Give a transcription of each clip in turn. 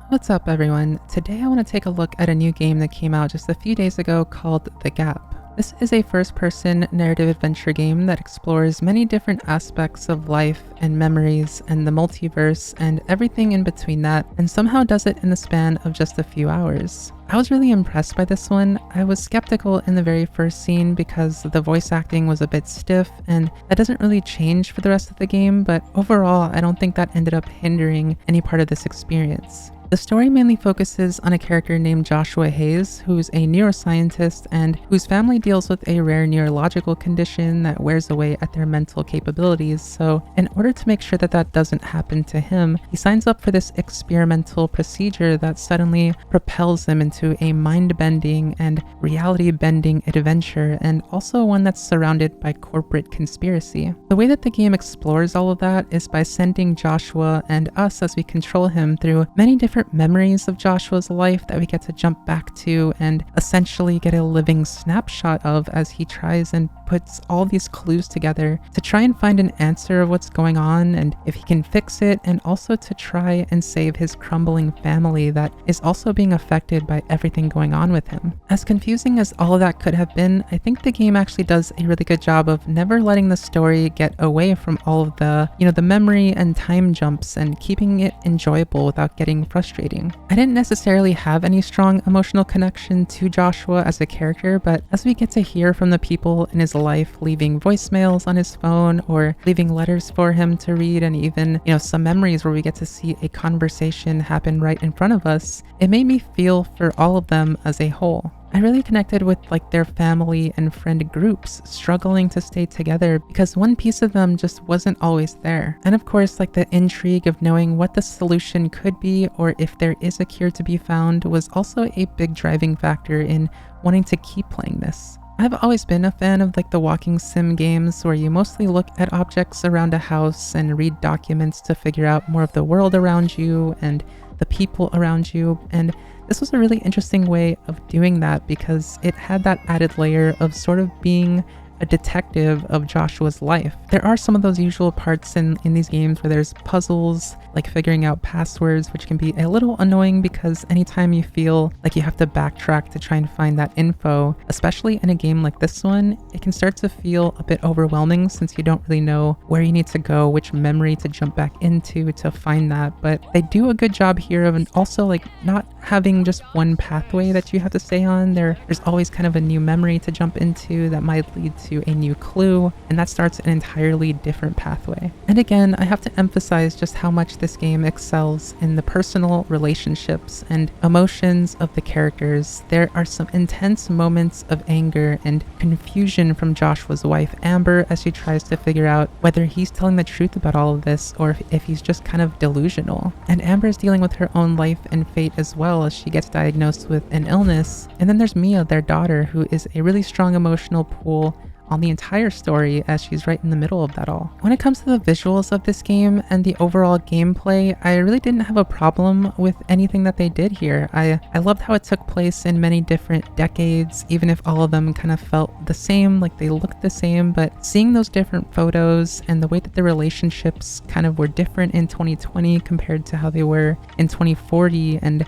What's up, everyone? Today I want to take a look at a new game that came out just a few days ago called The Gap. This is a first-person narrative adventure game that explores many different aspects of life and memories and the multiverse and everything in between that, and somehow does it in the span of just a few hours. I was really impressed by this one. I was skeptical in the very first scene because the voice acting was a bit stiff, and that doesn't really change for the rest of the game, but overall I don't think that ended up hindering any part of this experience. The story mainly focuses on a character named Joshua Hayes, who's a neuroscientist and whose family deals with a rare neurological condition that wears away at their mental capabilities. So in order to make sure that that doesn't happen to him, he signs up for this experimental procedure that suddenly propels him into a mind-bending and reality-bending adventure, and also one that's surrounded by corporate conspiracy. The way that the game explores all of that is by sending Joshua and us as we control him through many different memories of Joshua's life that we get to jump back to and essentially get a living snapshot of as he tries and puts all these clues together to try and find an answer of what's going on and if he can fix it, and also to try and save his crumbling family that is also being affected by everything going on with him. As confusing as all of that could have been, I think the game actually does a really good job of never letting the story get away from all of the memory and time jumps and keeping it enjoyable without getting frustrating. I didn't necessarily have any strong emotional connection to Joshua as a character, but as we get to hear from the people in his life, leaving voicemails on his phone or leaving letters for him to read, and even some memories where we get to see a conversation happen right in front of us, it made me feel for all of them as a whole. I really connected with their family and friend groups struggling to stay together because one piece of them just wasn't always there. And of course, the intrigue of knowing what the solution could be or if there is a cure to be found was also a big driving factor in wanting to keep playing this. I've always been a fan of the walking sim games where you mostly look at objects around a house and read documents to figure out more of the world around you and the people around you, and this was a really interesting way of doing that because it had that added layer of sort of being a detective of Joshua's life. There are some of those usual parts in these games where there's puzzles, like figuring out passwords, which can be a little annoying because anytime you feel like you have to backtrack to try and find that info, especially in a game like this one, it can start to feel a bit overwhelming since you don't really know where you need to go, which memory to jump back into to find that. But they do a good job here of also not having just one pathway that you have to stay on. There's always kind of a new memory to jump into that might lead to a new clue, and that starts an entirely different pathway. And again, I have to emphasize just how much this game excels in the personal relationships and emotions of the characters. There are some intense moments of anger and confusion from Joshua's wife, Amber, as she tries to figure out whether he's telling the truth about all of this or if he's just kind of delusional. And Amber is dealing with her own life and fate as well as she gets diagnosed with an illness. And then there's Mia, their daughter, who is a really strong emotional pull on the entire story as she's right in the middle of that all. When it comes to the visuals of this game and the overall gameplay, I really didn't have a problem with anything that they did here. I loved how it took place in many different decades, even if all of them kind of felt the same, they looked the same, but seeing those different photos and the way that the relationships kind of were different in 2020 compared to how they were in 2040, and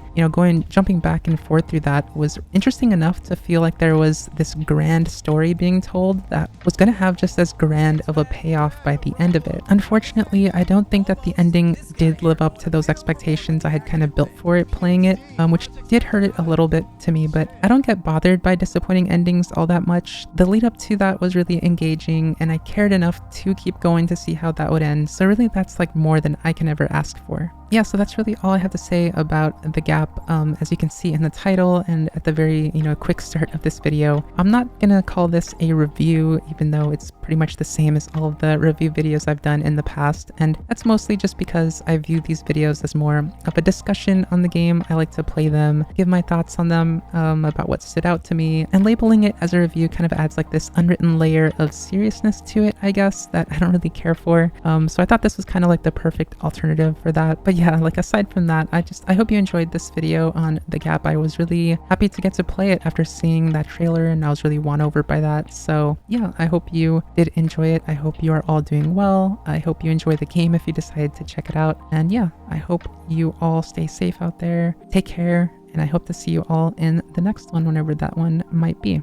jumping back and forth through that was interesting enough to feel like there was this grand story being told that was going to have just as grand of a payoff by the end of it. Unfortunately, I don't think that the ending did live up to those expectations I had kind of built for it playing it, which did hurt it a little bit to me, but I don't get bothered by disappointing endings all that much. The lead up to that was really engaging, and I cared enough to keep going to see how that would end, so really that's more than I can ever ask for. Yeah, so that's really all I have to say about The Gap. As you can see in the title and at the very, quick start of this video, I'm not gonna call this a review, even though it's pretty much the same as all of the review videos I've done in the past, and that's mostly just because I view these videos as more of a discussion on the game. I like to play them, give my thoughts on them, about what stood out to me, and labeling it as a review kind of adds this unwritten layer of seriousness to it, I guess, that I don't really care for. So I thought this was kind of the perfect alternative for that. But yeah, like aside from that, I hope you enjoyed this video on The Gap. I was really happy to get to play it after seeing that trailer, and I was really won over by that. So yeah, I hope you did enjoy it. I hope you are all doing well. I hope you enjoy the game if you decided to check it out. And yeah, I hope you all stay safe out there. Take care, and I hope to see you all in the next one, whenever that one might be.